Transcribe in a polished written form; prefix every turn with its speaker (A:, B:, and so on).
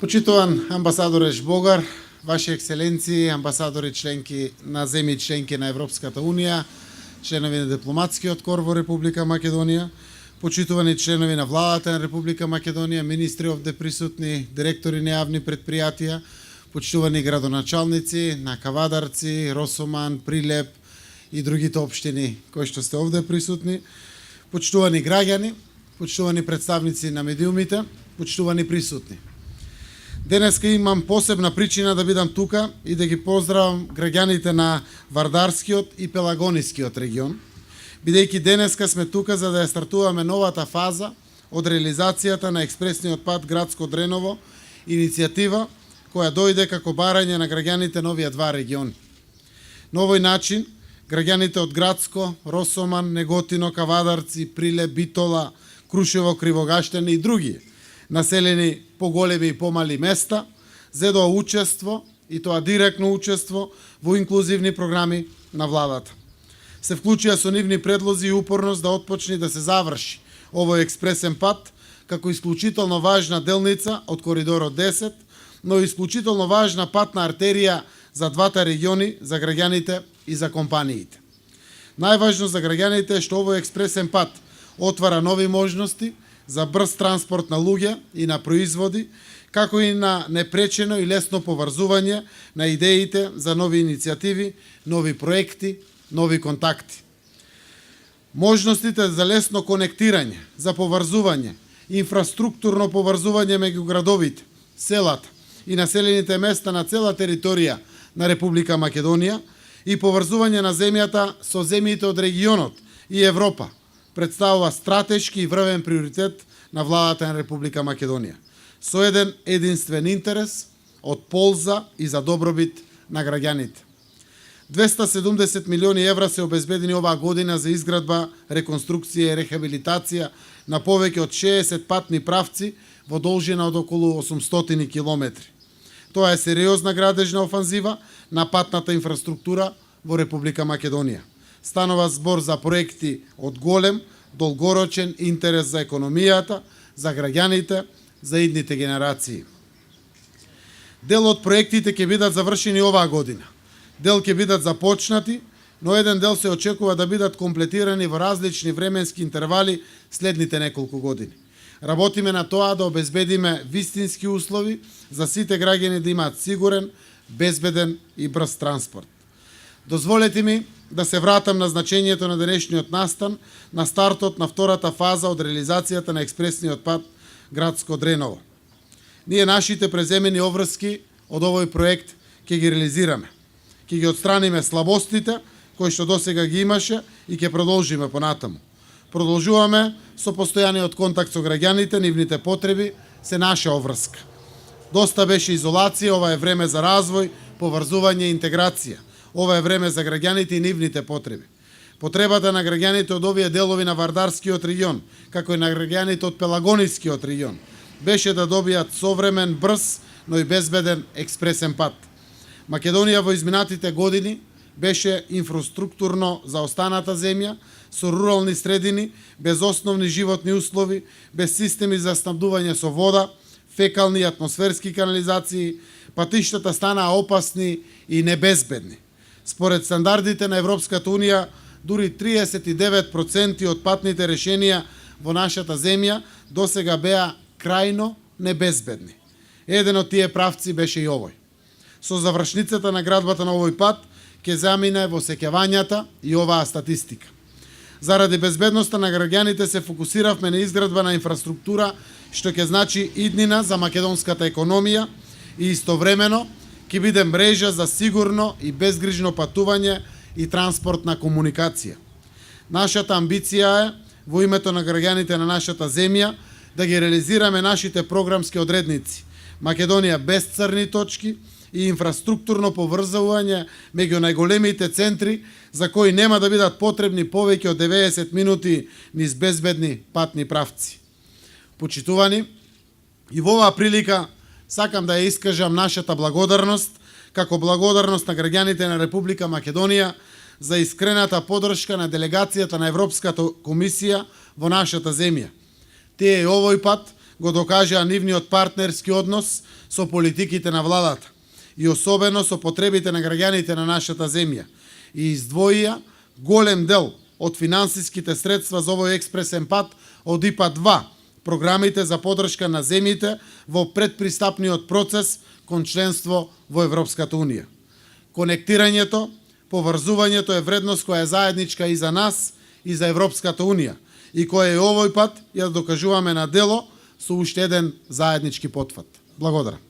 A: Почитуван амбасадореш Богар, Ваши екселенции, амбасадори членки на земји членки на Европската Унија, членови на дипломатскиот кор во Република Македонија, почитувани членови на владата на Република Македонија, министри овде присутни, директори на јавни предпријатија, почитувани градоначалници на Кавадарци, Росоман, Прилеп и другите општини кои што сте овде присутни, почитувани граѓани, почитувани представници на медиумите, почитувани присутни. Денеска имам посебна причина да бидам тука и да ги поздравам граѓаните на Вардарскиот и Пелагонискиот регион, бидејќи денеска сме тука за да ја стартуваме новата фаза од реализацијата на експресниот пат Градско Дреново, иницијатива која дојде како барање на граѓаните на овие два региони. На овој начин, граѓаните од Градско, Росоман, Неготино, Кавадарци, Прилеп, Битола, Крушево, Кривогаштани и други населени поголеми и помали места, зедоа учество, и тоа директно учество, во инклузивни програми на владата. Се вклучија со нивни предлози и упорност да отпочне да се заврши овој експресен пат, како исклучително важна делница од Коридорот 10, но и исклучително важна патна артерија за двата региони, за граѓаните и за компаниите. Најважно за граѓаните е што овој експресен пат отвара нови можности за брз транспорт на луѓе и на производи, како и на непречено и лесно поврзување на идеите за нови иницијативи, нови проекти, нови контакти. Можностите за лесно конектирање, за поврзување, инфраструктурно поврзување меѓу градовите, селата и населените места на цела територија на Република Македонија и поврзување на земјата со земјите од регионот и Европа представува стратешки и врвен приоритет на владата на Република Македонија, со еден единствен интерес од полза и за добробит на граѓаните. 270 милиони евра се обезбедени оваа година за изградба, реконструкција и рехабилитација на повеќе од 60 патни правци во должина од околу 800 километри. Тоа е сериозна градежна офанзива на патната инфраструктура во Република Македонија. Станува збор за проекти од голем, долгорочен интерес за економијата, за граѓаните, за идните генерации. Дел од проектите ќе бидат завршени оваа година. Дел ќе бидат започнати, но еден дел се очекува да бидат комплетирани во различни временски интервали следните неколку години. Работиме на тоа да обезбедиме вистински услови за сите граѓани да имаат сигурен, безбеден и брз транспорт. Дозволете ми да се вратам на значењето на денешниот настан, на стартот на втората фаза од реализацијата на експресниот пат Градско Дреново. Ние нашите преземени обврски од овој проект ќе ги реализираме. Ќе ги отстраниме слабостите кои што досега ги имаше и ќе продолжиме понатаму. Продолжуваме со постојаниот контакт со граѓаните, нивните потреби се наша обврска. Доста беше изолација, ова е време за развој, поврзување и интеграција. Ова е време за граѓаните и нивните потреби. Потребата на граѓаните од овие делови на Вардарскиот регион, како и на граѓаните од Пелагонискиот регион, беше да добијат современ, брз, но и безбеден експресен пат. Македонија во изминатите години беше инфраструктурно заостаната земја, со рурални средини, без основни животни услови, без системи за снабдување со вода, фекални и атмосферски канализации, патиштата станаа опасни и небезбедни. Според стандардите на Европската Унија, дури 39% од патните решенија во нашата земја досега беа крајно небезбедни. Еден од тие правци беше и овој. Со завршницата на градбата на овој пат ќе замине во сеќавањата и оваа статистика. Заради безбедноста на граѓаните се фокусиравме на изградба на инфраструктура што ќе значи иднина за македонската економија и истовремено ќе биде мрежа за сигурно и безгрижно патување и транспортна комуникација. Нашата амбиција е, во името на граѓаните на нашата земја, да ги реализираме нашите програмски одредници. Македонија без црни точки и инфраструктурно поврзување меѓу најголемите центри, за кои нема да бидат потребни повеќе од 90 минути низ безбедни патни правци. Почитувани, и во оваа прилика сакам да ја искажам нашата благодарност, како благодарност на граѓаните на Република Македонија за искрената поддршка на делегацијата на Европската комисија во нашата земја. Тие и овој пат го докажаа нивниот партнерски однос со политиките на владата и особено со потребите на граѓаните на нашата земја и издвоија голем дел од финансиските средства за овој експресен пат од ИПА 2, програмите за подршка на земјите во предпристапниот процес кон членство во Европската Унија. Конектирањето, поврзувањето е вредност која е заедничка и за нас и за Европската Унија и која и овој пат ја докажуваме на дело со уште еден заеднички потфат. Благодарам.